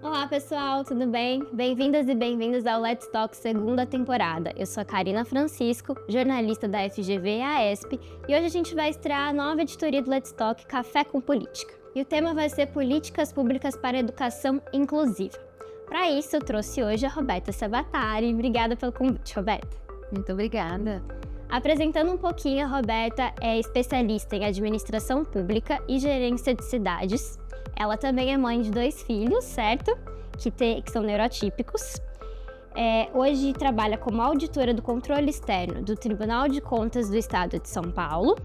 Olá pessoal, tudo bem? Bem-vindas e bem-vindos ao Let's Talk segunda temporada. Eu sou a Karina Francisco, jornalista da FGV e AESP, e hoje a gente vai estrear a nova editoria do Let's Talk Café com Política. E o tema vai ser Políticas Públicas para a Educação Inclusiva. Para isso, eu trouxe hoje a Roberta Sabatari. Obrigada pelo convite, Roberta. Muito obrigada. Apresentando um pouquinho, a Roberta é especialista em administração pública e gerência de cidades. Ela também é mãe de 2 filhos, certo? Que são neurotípicos. Hoje trabalha como auditora do controle externo do Tribunal de Contas do Estado de São Paulo.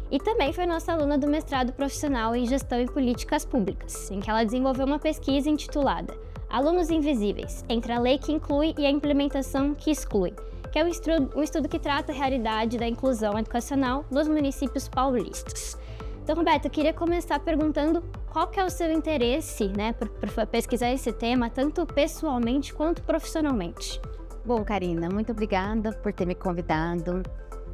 E também foi nossa aluna do mestrado profissional em Gestão e Políticas Públicas, em que ela desenvolveu uma pesquisa intitulada Alunos Invisíveis, entre a lei que inclui e a implementação que exclui, que é um estudo que trata a realidade da inclusão educacional nos municípios paulistas. Então, Roberta, eu queria começar perguntando qual que é o seu interesse, por pesquisar esse tema, tanto pessoalmente quanto profissionalmente. Bom, Karina, muito obrigada por ter me convidado.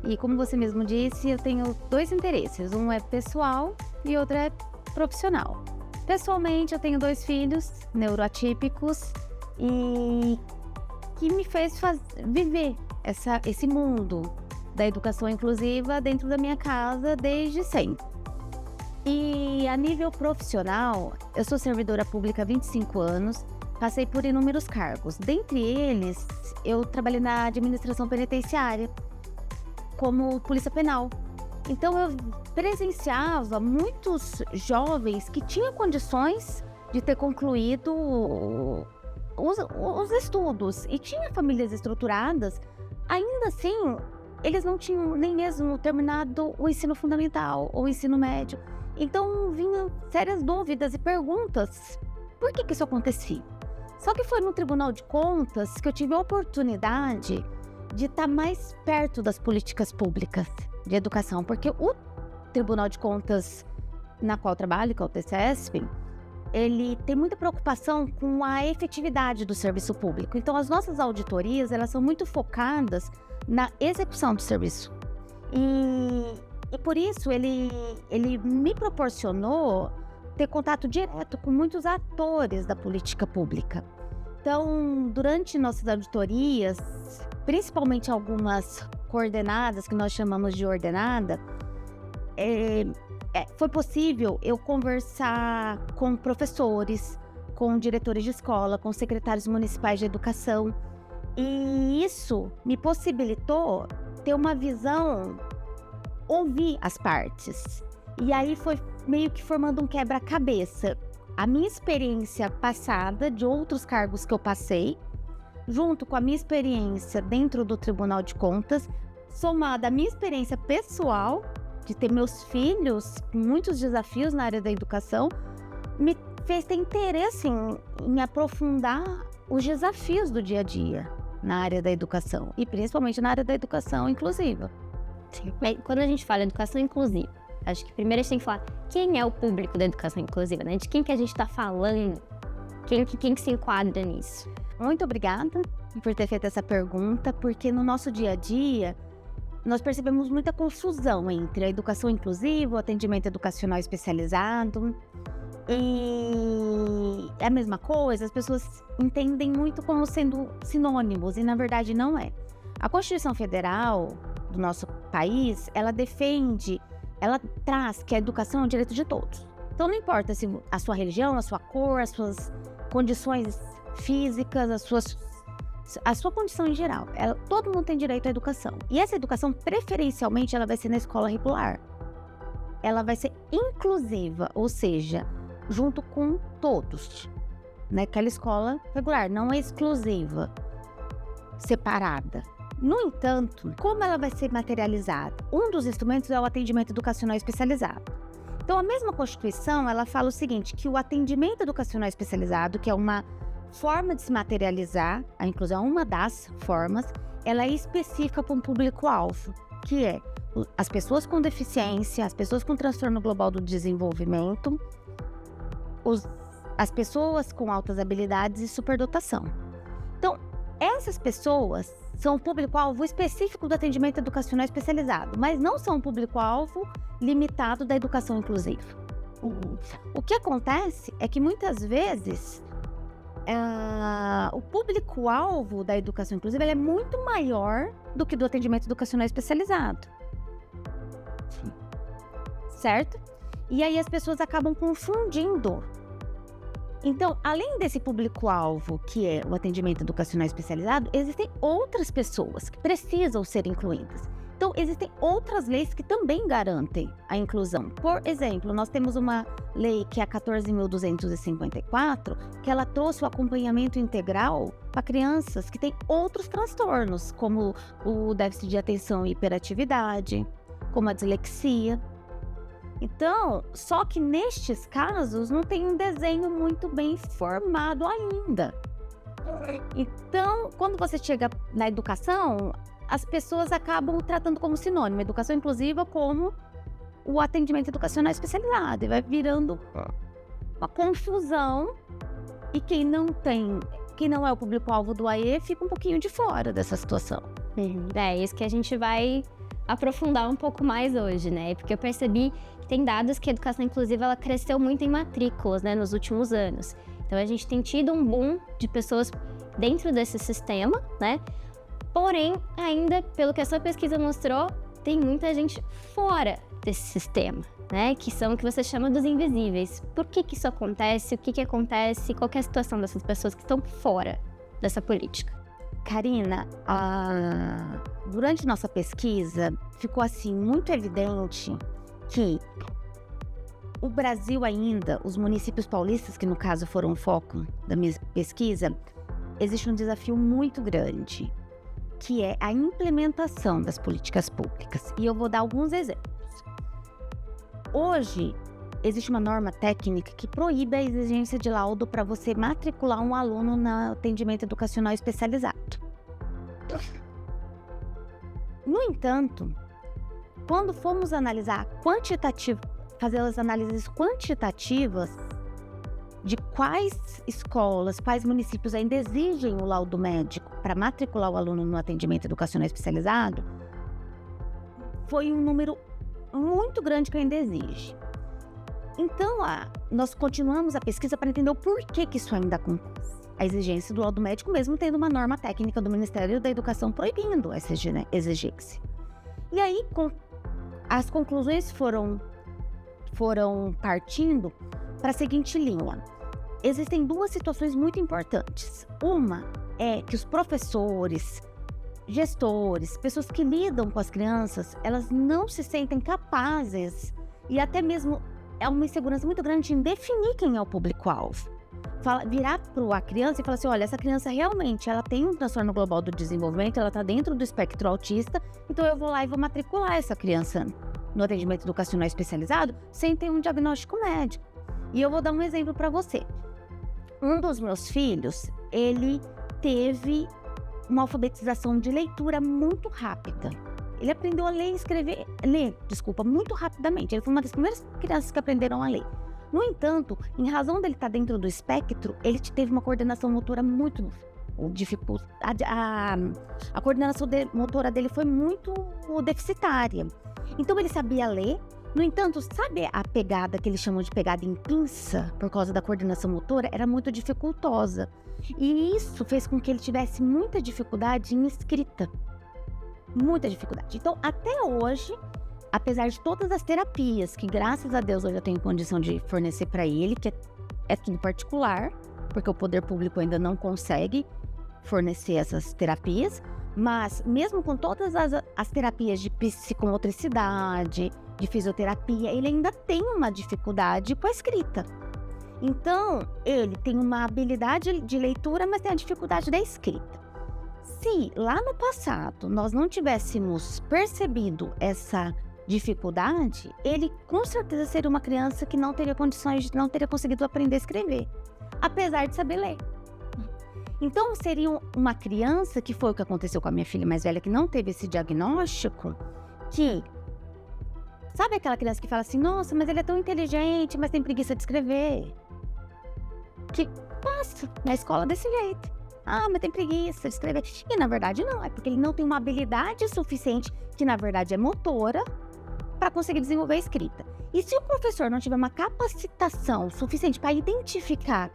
E como você mesmo disse, eu tenho 2 interesses. Um é pessoal e outro é profissional. Pessoalmente, eu tenho 2 filhos neuroatípicos e que me fez viver esse mundo da educação inclusiva dentro da minha casa desde sempre. E a nível profissional, eu sou servidora pública há 25 anos, passei por inúmeros cargos. Dentre eles, eu trabalhei na administração penitenciária, como polícia penal. Então, eu presenciava muitos jovens que tinham condições de ter concluído os estudos e tinham famílias estruturadas. Ainda assim, eles não tinham nem mesmo terminado o ensino fundamental ou o ensino médio. Então, vinham sérias dúvidas e perguntas. Por que isso acontecia? Só que foi no Tribunal de Contas que eu tive a oportunidade de estar mais perto das políticas públicas de educação, porque o Tribunal de Contas na qual eu trabalho, que é o TCESP, ele tem muita preocupação com a efetividade do serviço público. Então, as nossas auditorias, elas são muito focadas na execução do serviço. E por isso, ele me proporcionou ter contato direto com muitos atores da política pública. Então, durante nossas auditorias, principalmente algumas coordenadas, que nós chamamos de ordenada, foi possível eu conversar com professores, com diretores de escola, com secretários municipais de educação. E isso me possibilitou ter uma visão, ouvir as partes. E aí foi meio que formando um quebra-cabeça. A minha experiência passada, de outros cargos que eu passei, junto com a minha experiência dentro do Tribunal de Contas, somada à minha experiência pessoal, de ter meus filhos com muitos desafios na área da educação, me fez ter interesse em aprofundar os desafios do dia a dia na área da educação, e principalmente na área da educação inclusiva. Sim. Quando a gente fala educação inclusiva, acho que primeiro a gente tem que falar quem é o público da educação inclusiva, né? De quem que a gente está falando, quem que se enquadra nisso. Muito obrigada por ter feito essa pergunta, porque no nosso dia a dia nós percebemos muita confusão entre a educação inclusiva, o atendimento educacional especializado. E é a mesma coisa, as pessoas entendem muito como sendo sinônimos, e na verdade não é. A Constituição Federal do nosso país, ela traz que a educação é um direito de todos. Então não importa se a sua religião, a sua cor, as suas condições físicas, a sua condição em geral. Todo mundo tem direito à educação. E essa educação, preferencialmente, ela vai ser na escola regular. Ela vai ser inclusiva, ou seja, junto com todos. Naquela escola regular, não é exclusiva, separada. No entanto, como ela vai ser materializada? Um dos instrumentos é o atendimento educacional especializado. Então, a mesma Constituição, ela fala o seguinte, que o atendimento educacional especializado, que é uma forma de se materializar, a inclusão é uma das formas, ela é específica para um público-alvo, que é as pessoas com deficiência, as pessoas com transtorno global do desenvolvimento, as pessoas com altas habilidades e superdotação. Então, essas pessoas são o público-alvo específico do atendimento educacional especializado, mas não são o público-alvo limitado da educação inclusiva. O que acontece é que muitas vezes o público-alvo da educação inclusiva ele é muito maior do que do atendimento educacional especializado. Certo? E aí as pessoas acabam confundindo. Então, além desse público-alvo, que é o atendimento educacional especializado, existem outras pessoas que precisam ser incluídas. Então, existem outras leis que também garantem a inclusão. Por exemplo, nós temos uma lei que é a 14.254, que ela trouxe o acompanhamento integral para crianças que têm outros transtornos, como o déficit de atenção e hiperatividade, como a dislexia. Então, só que nestes casos não tem um desenho muito bem formado ainda. Então, quando você chega na educação, as pessoas acabam tratando como sinônimo a educação inclusiva como o atendimento educacional especializado. E vai virando uma confusão e quem não é o público-alvo do AE fica um pouquinho de fora dessa situação. É isso que a gente vai aprofundar um pouco mais hoje, né? Porque eu percebi que tem dados que a educação inclusiva ela cresceu muito em matrículas, né, nos últimos anos. Então a gente tem tido um boom de pessoas dentro desse sistema, né? Porém, ainda, pelo que a sua pesquisa mostrou, tem muita gente fora desse sistema, né? Que são o que você chama dos invisíveis. Por que isso acontece? O que acontece? Qual que é a situação dessas pessoas que estão fora dessa política? Karina, durante nossa pesquisa, ficou assim muito evidente que o Brasil ainda, os municípios paulistas, que no caso foram o foco da minha pesquisa, existe um desafio muito grande, que é a implementação das políticas públicas. E eu vou dar alguns exemplos. Hoje, existe uma norma técnica que proíbe a exigência de laudo para você matricular um aluno no atendimento educacional especializado. No entanto, quando formos analisar fazer as análises quantitativas de quais escolas, quais municípios ainda exigem o laudo médico para matricular o aluno no atendimento educacional especializado, foi um número muito grande que ainda exige. Então, nós continuamos a pesquisa para entender o porquê que isso ainda acontece. A exigência do laudo médico, mesmo tendo uma norma técnica do Ministério da Educação proibindo essa exigência. E aí, as conclusões foram partindo para a seguinte linha. Existem duas situações muito importantes. Uma é que os professores, gestores, pessoas que lidam com as crianças, elas não se sentem capazes e até mesmo é uma insegurança muito grande em definir quem é o público-alvo. Virar para a criança e falar assim, olha, essa criança realmente ela tem um transtorno global do desenvolvimento, ela está dentro do espectro autista, então eu vou lá e vou matricular essa criança no atendimento educacional especializado sem ter um diagnóstico médico. E eu vou dar um exemplo para você. Um dos meus filhos, ele teve uma alfabetização de leitura muito rápida. Ele aprendeu a ler muito rapidamente. Ele foi uma das primeiras crianças que aprenderam a ler. No entanto, em razão dele estar dentro do espectro, ele teve uma coordenação motora muito dificulta. A coordenação motora dele foi muito deficitária. Então ele sabia ler. No entanto, sabe a pegada que eles chamam de pegada em pinça, por causa da coordenação motora, era muito dificultosa. E isso fez com que ele tivesse muita dificuldade em escrita. Muita dificuldade. Então, até hoje, apesar de todas as terapias, que graças a Deus hoje eu tenho condição de fornecer para ele, que é tudo particular, porque o poder público ainda não consegue fornecer essas terapias, mas mesmo com todas as terapias de psicomotricidade, de fisioterapia, ele ainda tem uma dificuldade com a escrita. Então, ele tem uma habilidade de leitura, mas tem a dificuldade da escrita. Se lá no passado nós não tivéssemos percebido essa dificuldade, ele com certeza seria uma criança que não teria condições, não teria conseguido aprender a escrever, apesar de saber ler. Então, seria uma criança, que foi o que aconteceu com a minha filha mais velha, que não teve esse diagnóstico, que... Sabe aquela criança que fala assim, nossa, mas ele é tão inteligente, mas tem preguiça de escrever? Que passa na escola desse jeito. Ah, mas tem preguiça de escrever. E na verdade não, é porque ele não tem uma habilidade suficiente, que na verdade é motora, para conseguir desenvolver a escrita. E se o professor não tiver uma capacitação suficiente para identificar,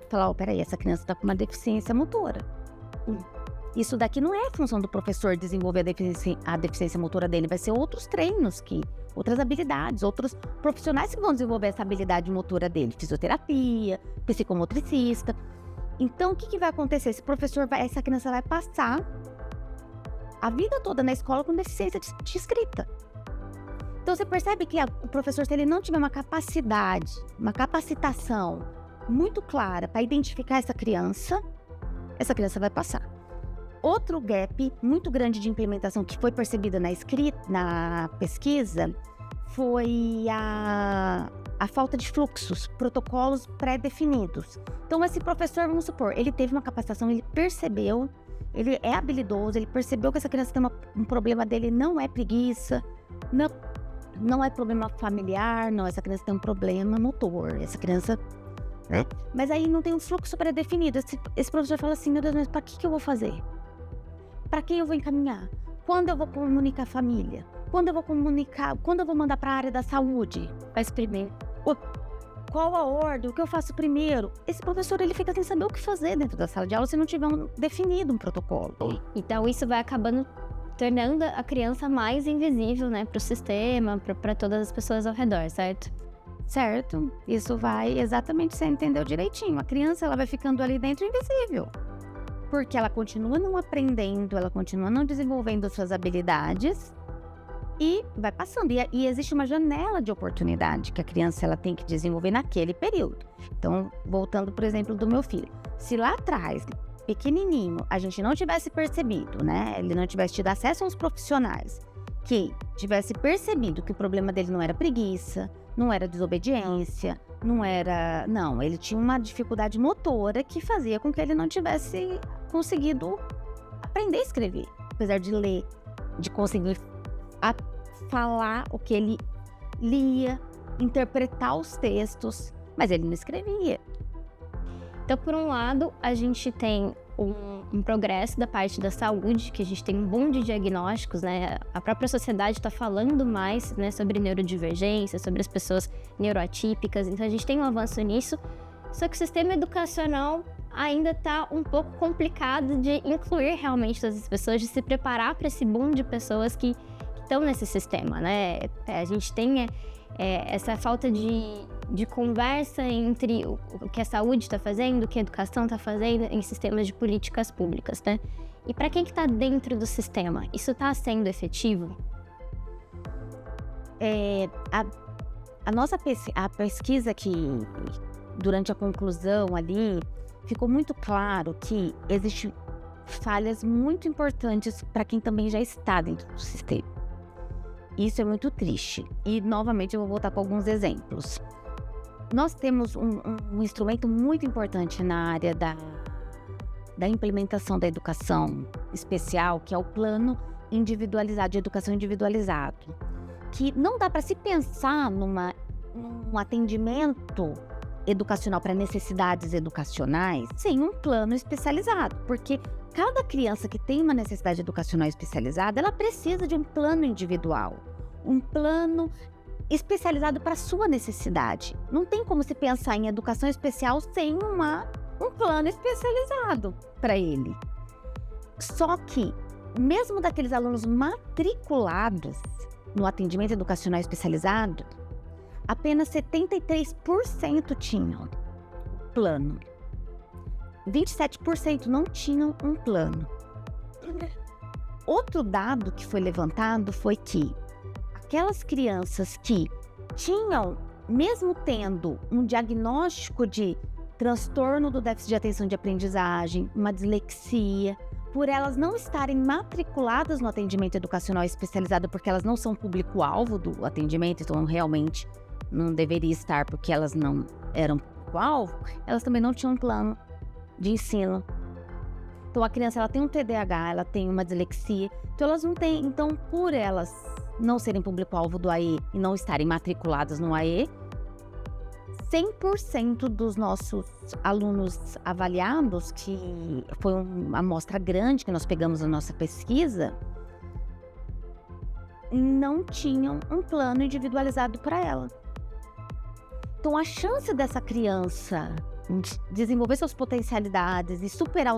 falar, peraí, essa criança está com uma deficiência motora. Isso daqui não é a função do professor desenvolver a deficiência motora dele, vai ser outros treinos, outras habilidades, outros profissionais que vão desenvolver essa habilidade motora dele, fisioterapia, psicomotricista. Então, o que vai acontecer? Essa criança vai passar a vida toda na escola com deficiência de escrita. Então, você percebe que o professor, se ele não tiver uma capacidade, uma capacitação muito clara para identificar essa criança vai passar. Outro gap muito grande de implementação que foi percebida na pesquisa foi a falta de fluxos, protocolos pré-definidos. Então, esse professor, vamos supor, ele teve uma capacitação, ele percebeu, ele é habilidoso, ele percebeu que essa criança tem um problema dele, não é preguiça, não é problema familiar, não, essa criança tem um problema motor, essa criança... Mas aí não tem um fluxo pré-definido. Esse professor fala assim, meu Deus, mas para que eu vou fazer? Para quem eu vou encaminhar? Quando eu vou comunicar a família? Quando eu vou mandar para a área da saúde? Faz primeiro. Qual a ordem? O que eu faço primeiro? Esse professor, ele fica sem saber o que fazer dentro da sala de aula se não tiver definido um protocolo. Então, isso vai acabando tornando a criança mais invisível, né, para o sistema, para todas as pessoas ao redor, certo? Certo. Isso vai exatamente, você entendeu direitinho. A criança, ela vai ficando ali dentro invisível. Porque ela continua não aprendendo, ela continua não desenvolvendo suas habilidades e vai passando. E existe uma janela de oportunidade que a criança ela tem que desenvolver naquele período. Então, voltando, por exemplo, do meu filho. Se lá atrás, pequenininho, a gente não tivesse percebido, né? Ele não tivesse tido acesso aos profissionais que tivesse percebido que o problema dele não era preguiça, não era desobediência, não, ele tinha uma dificuldade motora que fazia com que ele não tivesse conseguido aprender a escrever, apesar de ler, de conseguir falar o que ele lia, interpretar os textos, mas ele não escrevia. Então, por um lado, a gente tem um progresso da parte da saúde, que a gente tem um boom de diagnósticos, né? A própria sociedade está falando mais, né, sobre neurodivergência, sobre as pessoas neuroatípicas, então a gente tem um avanço nisso, só que o sistema educacional ainda está um pouco complicado de incluir realmente todas as pessoas, de se preparar para esse boom de pessoas que estão nesse sistema, né? A gente tem essa falta de conversa entre o que a saúde está fazendo, o que a educação está fazendo em sistemas de políticas públicas, né? E para quem que está dentro do sistema, isso está sendo efetivo? A pesquisa que, durante a conclusão ali, ficou muito claro que existem falhas muito importantes para quem também já está dentro do sistema. Isso é muito triste. E, novamente, eu vou voltar com alguns exemplos. Nós temos um instrumento muito importante na área da implementação da educação especial, que é o Plano Individualizado de Educação Individualizado, que não dá para se pensar num atendimento educacional para necessidades educacionais sem um plano especializado, porque cada criança que tem uma necessidade educacional especializada, ela precisa de um plano individual, um plano especializado para a sua necessidade. Não tem como se pensar em educação especial sem um plano especializado para ele. Só que, mesmo daqueles alunos matriculados no atendimento educacional especializado, apenas 73% tinham plano. 27% não tinham um plano. Outro dado que foi levantado foi que aquelas crianças que tinham, mesmo tendo um diagnóstico de transtorno do déficit de atenção de aprendizagem, uma dislexia, por elas não estarem matriculadas no atendimento educacional especializado, porque elas não são público-alvo do atendimento, então realmente não deveria estar porque elas não eram público-alvo, elas também não tinham um plano de ensino. Então a criança ela tem um TDAH, ela tem uma dislexia, então elas não têm, então por elas não serem público-alvo do AE e não estarem matriculadas no AE, 100% dos nossos alunos avaliados, que foi uma amostra grande que nós pegamos na nossa pesquisa, não tinham um plano individualizado para ela. Então, a chance dessa criança desenvolver suas potencialidades e superar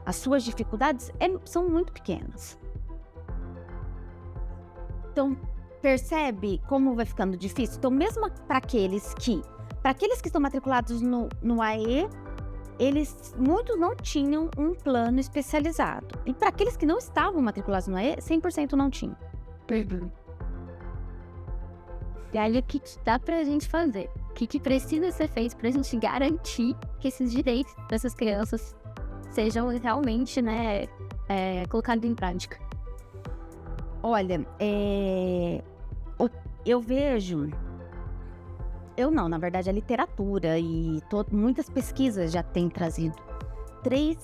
as suas dificuldades são muito pequenas. Então, percebe como vai ficando difícil? Então, mesmo para aqueles que estão matriculados no AE, muitos não tinham um plano especializado. E para aqueles que não estavam matriculados no AE, 100% não tinham. E aí, o que dá pra gente fazer? O que precisa ser feito pra gente garantir que esses direitos dessas crianças sejam realmente, né, colocados em prática? Olha, eu vejo... na verdade, a literatura e muitas pesquisas já têm trazido três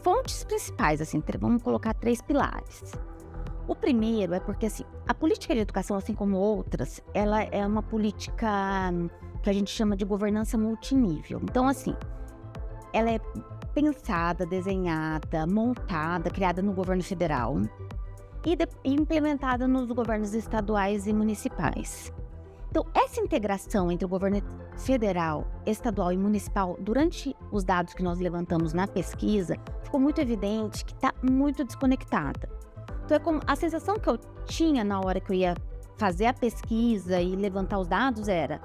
fontes principais, assim, vamos colocar 3 pilares. O primeiro é porque, assim, a política de educação, assim como outras, ela é uma política que a gente chama de governança multinível. Então, assim, ela é pensada, desenhada, montada, criada no governo federal e implementada nos governos estaduais e municipais. Então, essa integração entre o governo federal, estadual e municipal, durante os dados que nós levantamos na pesquisa, ficou muito evidente que está muito desconectada. Então, a sensação que eu tinha na hora que eu ia fazer a pesquisa e levantar os dados era: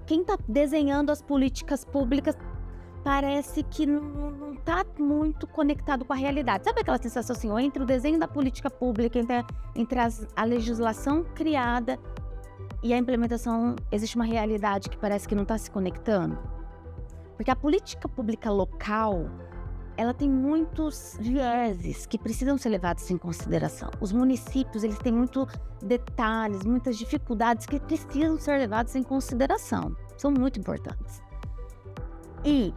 quem está desenhando as políticas públicas parece que não está muito conectado com a realidade. Sabe aquela sensação assim, entre o desenho da política pública, entre a legislação criada e a implementação, existe uma realidade que parece que não está se conectando? Porque a política pública local, ela tem muitos vieses que precisam ser levados em consideração. Os municípios, eles têm muitos detalhes, muitas dificuldades que precisam ser levados em consideração. São muito importantes. E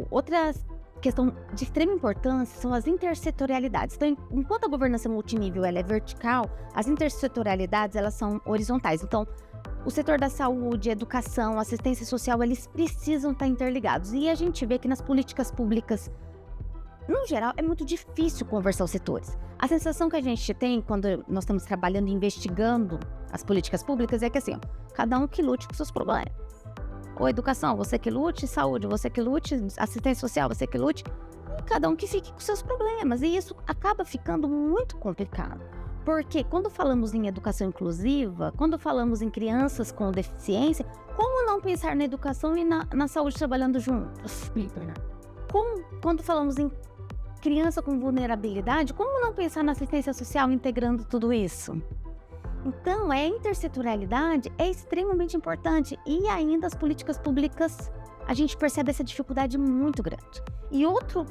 outra questão de extrema importância são as intersetorialidades. Então, enquanto a governança multinível ela é vertical, as intersetorialidades elas são horizontais. Então, o setor da saúde, educação, assistência social, eles precisam estar interligados. E a gente vê que nas políticas públicas, no geral, é muito difícil conversar os setores. A sensação que a gente tem quando nós estamos trabalhando e investigando as políticas públicas é que assim, cada um que lute com seus problemas. Ou educação, você que lute, saúde, você que lute, assistência social, você que lute, e cada um que fique com seus problemas. E isso acaba ficando muito complicado. Porque quando falamos em educação inclusiva, quando falamos em crianças com deficiência, como não pensar na educação e na saúde trabalhando juntos? Quando falamos em criança com vulnerabilidade, como não pensar na assistência social integrando tudo isso? Então, a intersetorialidade é extremamente importante e ainda as políticas públicas, a gente percebe essa dificuldade muito grande. E outro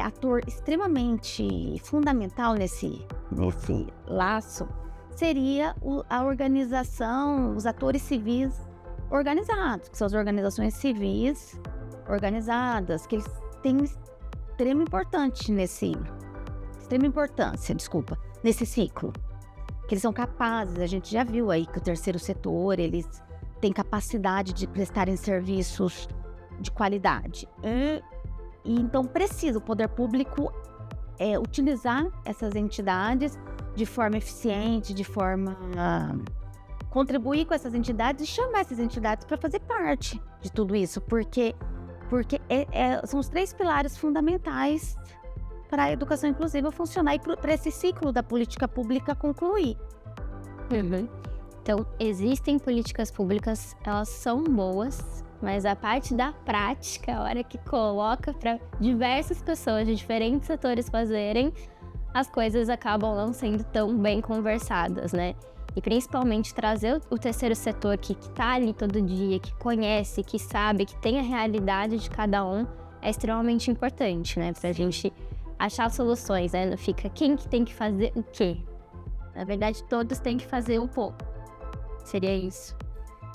ator extremamente fundamental nesse laço seria a organização, os atores civis organizados, que são as organizações civis organizadas, que eles têm extrema importância nesse ciclo. Que eles são capazes, a gente já viu aí que o terceiro setor, eles têm capacidade de prestarem serviços de qualidade. E então precisa o poder público utilizar essas entidades de forma eficiente, de forma contribuir com essas entidades e chamar essas entidades para fazer parte de tudo isso, porque são os 3 pilares fundamentais para a educação inclusiva funcionar e para esse ciclo da política pública concluir. Então, existem políticas públicas, elas são boas, mas a parte da prática, a hora que coloca para diversas pessoas de diferentes setores fazerem, as coisas acabam não sendo tão bem conversadas, né? E principalmente trazer o terceiro setor que tá ali todo dia, que conhece, que sabe, que tem a realidade de cada um, é extremamente importante, né? Pra gente achar soluções, né? Não fica quem que tem que fazer o quê? Na verdade, todos têm que fazer um pouco. Seria isso.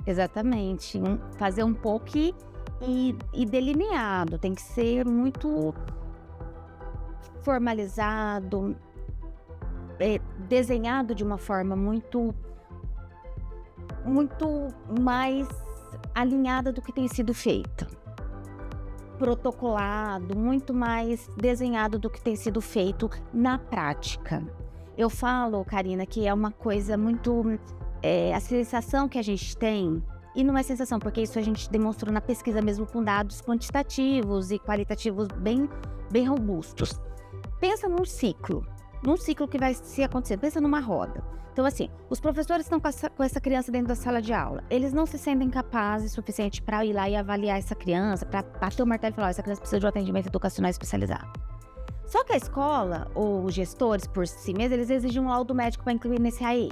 Exatamente. Fazer um pouco e delineado. Tem que ser muito formalizado. desenhado de uma forma muito mais alinhada do que tem sido feito. Protocolado, muito mais desenhado do que tem sido feito na prática. Eu falo, Karina, que é uma coisa muito... a sensação que a gente tem, e não é sensação, porque isso a gente demonstrou na pesquisa mesmo com dados quantitativos e qualitativos bem robustos. Pensa num ciclo que vai se acontecer, pensa numa roda. Então, assim, os professores estão com essa criança dentro da sala de aula. Eles não se sentem capazes o suficiente para ir lá e avaliar essa criança, para bater o martelo e falar, essa criança precisa de um atendimento educacional especializado. Só que a escola, ou os gestores por si mesmos, eles exigem um laudo médico para incluir nesse AE.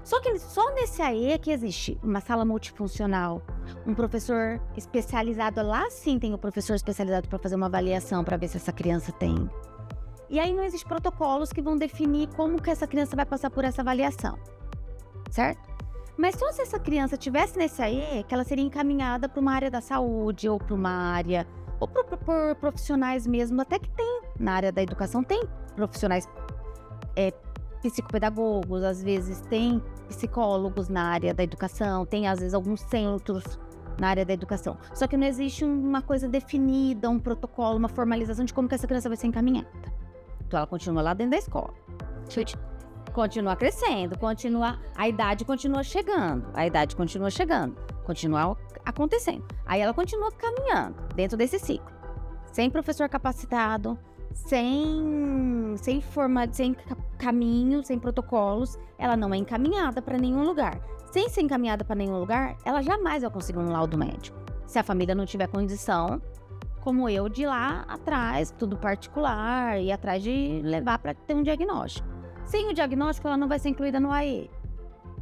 Só que só nesse AE é que existe uma sala multifuncional, um professor especializado, lá sim tem o professor especializado para fazer uma avaliação, para ver se essa criança tem. E aí não existem protocolos que vão definir como que essa criança vai passar por essa avaliação, certo? Mas só se essa criança tivesse nesse AE, que ela seria encaminhada para uma área da saúde, ou para uma área, ou por profissionais mesmo, até que tem na área da educação, tem profissionais psicopedagogos, às vezes tem psicólogos na área da educação, tem às vezes alguns centros na área da educação. Só que não existe uma coisa definida, um protocolo, uma formalização de como que essa criança vai ser encaminhada. Então ela continua lá dentro da escola. Continua crescendo, a idade continua chegando, continua acontecendo. Aí ela continua caminhando dentro desse ciclo. Sem professor capacitado, sem caminho, sem protocolos, ela não é encaminhada para nenhum lugar. Sem ser encaminhada para nenhum lugar, ela jamais vai conseguir um laudo médico. Se a família não tiver condição, como eu, de ir lá atrás, tudo particular, e atrás de levar para ter um diagnóstico. Sem o diagnóstico, ela não vai ser incluída no AE,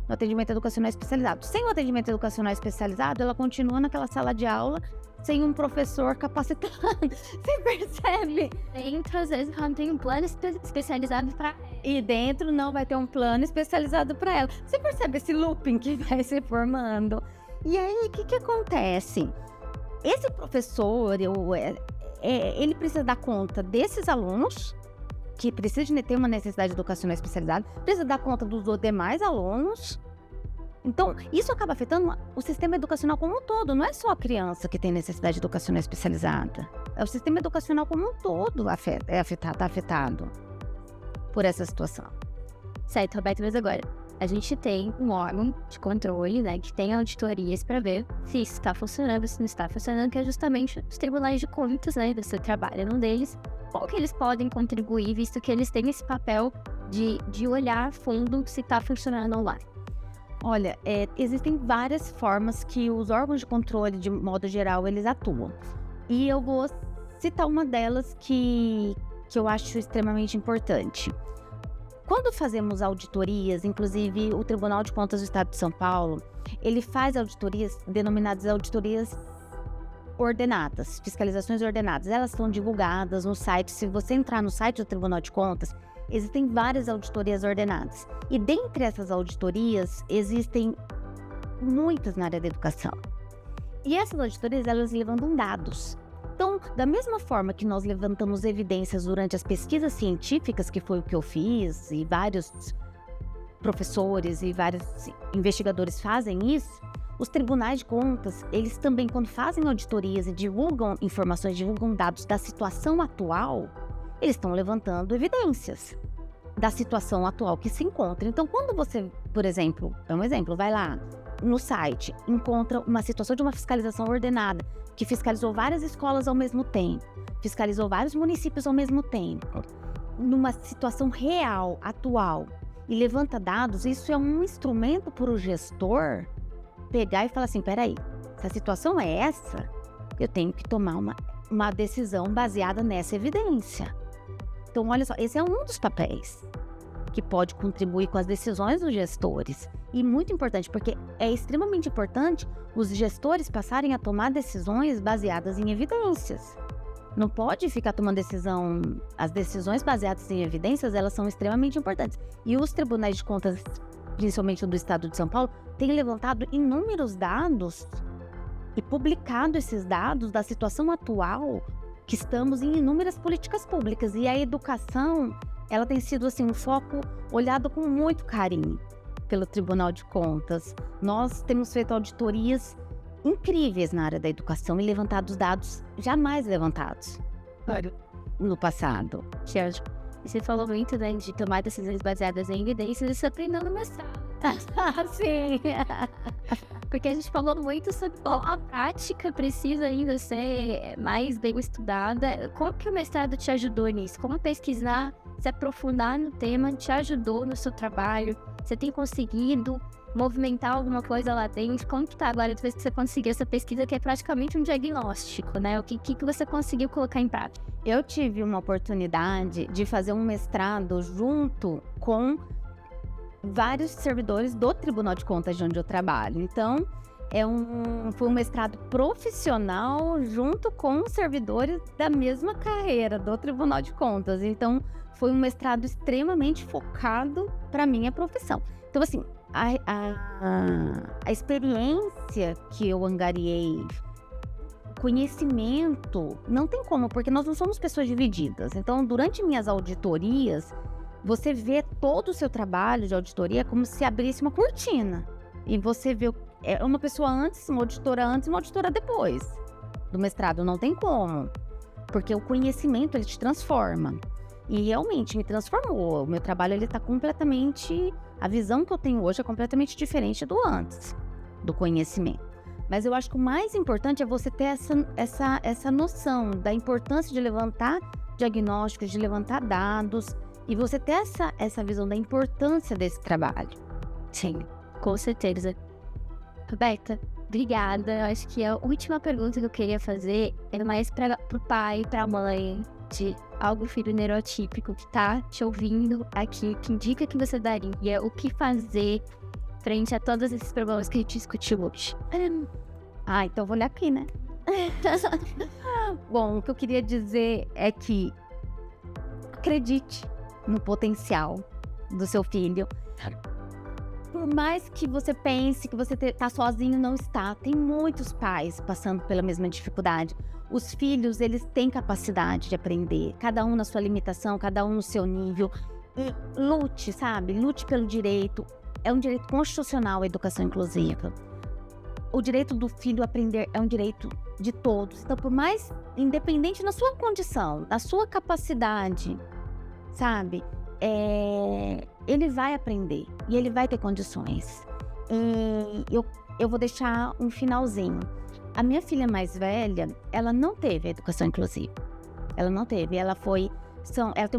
no atendimento educacional especializado. Sem o atendimento educacional especializado, ela continua naquela sala de aula sem um professor capacitado. Você percebe? Dentro, às vezes, não tem um plano especializado para ela. E dentro não vai ter um plano especializado para ela. Você percebe esse looping que vai se formando? E aí, o que acontece? Esse professor, ele precisa dar conta desses alunos, que precisam ter uma necessidade educacional especializada, precisa dar conta dos demais alunos. Então, isso acaba afetando o sistema educacional como um todo. Não é só a criança que tem necessidade educacional especializada. É o sistema educacional como um todo está afetado por essa situação. Certo, Roberto, mas agora, a gente tem um órgão de controle, né, que tem auditorias para ver se isso está funcionando, se não está funcionando, que é justamente os tribunais de contas, né, você trabalha num deles. Qual que eles podem contribuir, visto que eles têm esse papel de olhar a fundo se está funcionando ou lá? Olha, existem várias formas que os órgãos de controle, de modo geral, eles atuam. E eu vou citar uma delas que eu acho extremamente importante. Quando fazemos auditorias, inclusive o Tribunal de Contas do Estado de São Paulo, ele faz auditorias denominadas auditorias ordenadas, fiscalizações ordenadas. Elas são divulgadas no site. Se você entrar no site do Tribunal de Contas, existem várias auditorias ordenadas. E dentre essas auditorias, existem muitas na área da educação. E essas auditorias, elas levantam dados. Então, da mesma forma que nós levantamos evidências durante as pesquisas científicas, que foi o que eu fiz, e vários professores e vários investigadores fazem isso, os tribunais de contas, eles também, quando fazem auditorias e divulgam informações, divulgam dados da situação atual, eles estão levantando evidências da situação atual que se encontra. Então, quando você, por exemplo, vai lá no site, encontra uma situação de uma fiscalização ordenada, que fiscalizou várias escolas ao mesmo tempo, fiscalizou vários municípios ao mesmo tempo, numa situação real, atual, e levanta dados, isso é um instrumento para o gestor pegar e falar assim, peraí, se a situação é essa, eu tenho que tomar uma decisão baseada nessa evidência. Então, olha só, esse é um dos papéis que pode contribuir com as decisões dos gestores. E muito importante, porque é extremamente importante os gestores passarem a tomar decisões baseadas em evidências. Não pode ficar tomando decisão... As decisões baseadas em evidências, elas são extremamente importantes. E os tribunais de contas, principalmente o do Estado de São Paulo, têm levantado inúmeros dados e publicado esses dados da situação atual que estamos em inúmeras políticas públicas. E a educação ela tem sido assim um foco olhado com muito carinho pelo Tribunal de Contas. Nós temos feito auditorias incríveis na área da educação e levantado dados jamais levantados no passado. Tiago, você falou muito, né, de tomar decisões baseadas em evidências e você aprendeu no mestrado. Sim. Porque a gente falou muito sobre como a prática precisa ainda ser mais bem estudada. Como que o mestrado te ajudou nisso? Como pesquisar, se aprofundar no tema te ajudou no seu trabalho? Você tem conseguido movimentar alguma coisa lá dentro? Como que tá agora, depois que você conseguiu essa pesquisa, que é praticamente um diagnóstico, né? O que você conseguiu colocar em prática? Eu tive uma oportunidade de fazer um mestrado junto com vários servidores do Tribunal de Contas de onde eu trabalho. Então, foi um mestrado profissional junto com os servidores da mesma carreira do Tribunal de Contas. Então, foi um mestrado extremamente focado para a minha profissão. Então, assim, a experiência que eu angariei, conhecimento, não tem como, porque nós não somos pessoas divididas. Então, durante minhas auditorias, você vê todo o seu trabalho de auditoria como se abrisse uma cortina. E você vê uma pessoa antes, uma auditora depois do mestrado. Não tem como. Porque o conhecimento, ele te transforma. E realmente me transformou. O meu trabalho, ele tá completamente... A visão que eu tenho hoje é completamente diferente do antes, do conhecimento. Mas eu acho que o mais importante é você ter essa noção da importância de levantar diagnósticos, de levantar dados, e você ter essa visão da importância desse trabalho. Sim, com certeza. Roberta, obrigada. Eu acho que a última pergunta que eu queria fazer é mais para o pai, para a mãe de algum filho neurotípico que tá te ouvindo aqui, que dica que você daria, o que fazer frente a todos esses problemas que a gente discutiu hoje. Então eu vou ler aqui, né? Bom, o que eu queria dizer é que acredite no potencial do seu filho. Por mais que você pense que você tá sozinho, não está. Tem muitos pais passando pela mesma dificuldade. Os filhos, eles têm capacidade de aprender, cada um na sua limitação, cada um no seu nível. E lute, sabe? Lute pelo direito. É um direito constitucional a educação inclusiva. O direito do filho aprender é um direito de todos. Então, por mais independente da sua condição, da sua capacidade, sabe? Ele vai aprender e ele vai ter condições. E eu vou deixar um finalzinho. A minha filha mais velha, ela não teve a educação inclusiva. Ela não teve. Ela tem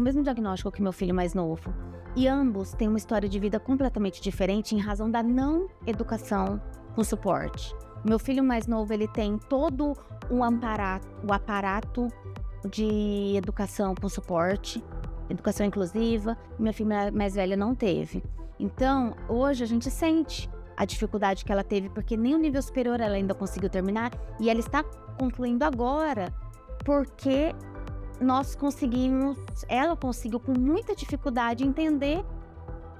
o mesmo diagnóstico que meu filho mais novo. E ambos têm uma história de vida completamente diferente em razão da não educação com suporte. O meu filho mais novo, ele tem todo o aparato de educação com suporte, educação inclusiva. Minha filha mais velha não teve. Então, hoje a gente sente a dificuldade que ela teve, porque nem o nível superior ela ainda conseguiu terminar, e ela está concluindo agora, porque ela conseguiu com muita dificuldade entender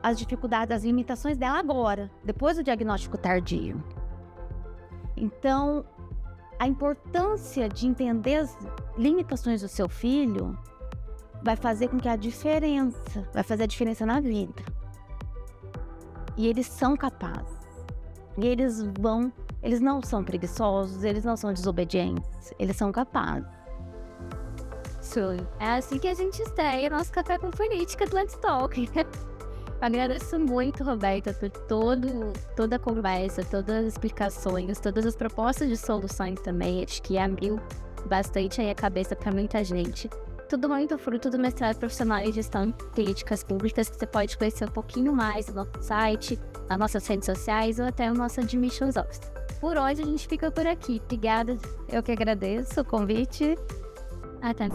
as dificuldades, as limitações dela agora, depois do diagnóstico tardio. Então, a importância de entender as limitações do seu filho vai fazer com que vai fazer a diferença na vida. E eles são capazes. E eles não são preguiçosos, eles não são desobedientes, eles são capazes. É assim que a gente estreia nosso Café com Política do Let's Talk. Agradeço muito, Roberta, por toda a conversa, todas as explicações, todas as propostas de soluções também. Acho que abriu bastante aí a cabeça para muita gente. Tudo muito fruto do mestrado profissional em gestão de políticas públicas, que você pode conhecer um pouquinho mais no nosso site, nas nossas redes sociais ou até o nosso Admissions Office. Por hoje a gente fica por aqui. Obrigada, eu que agradeço o convite. Até.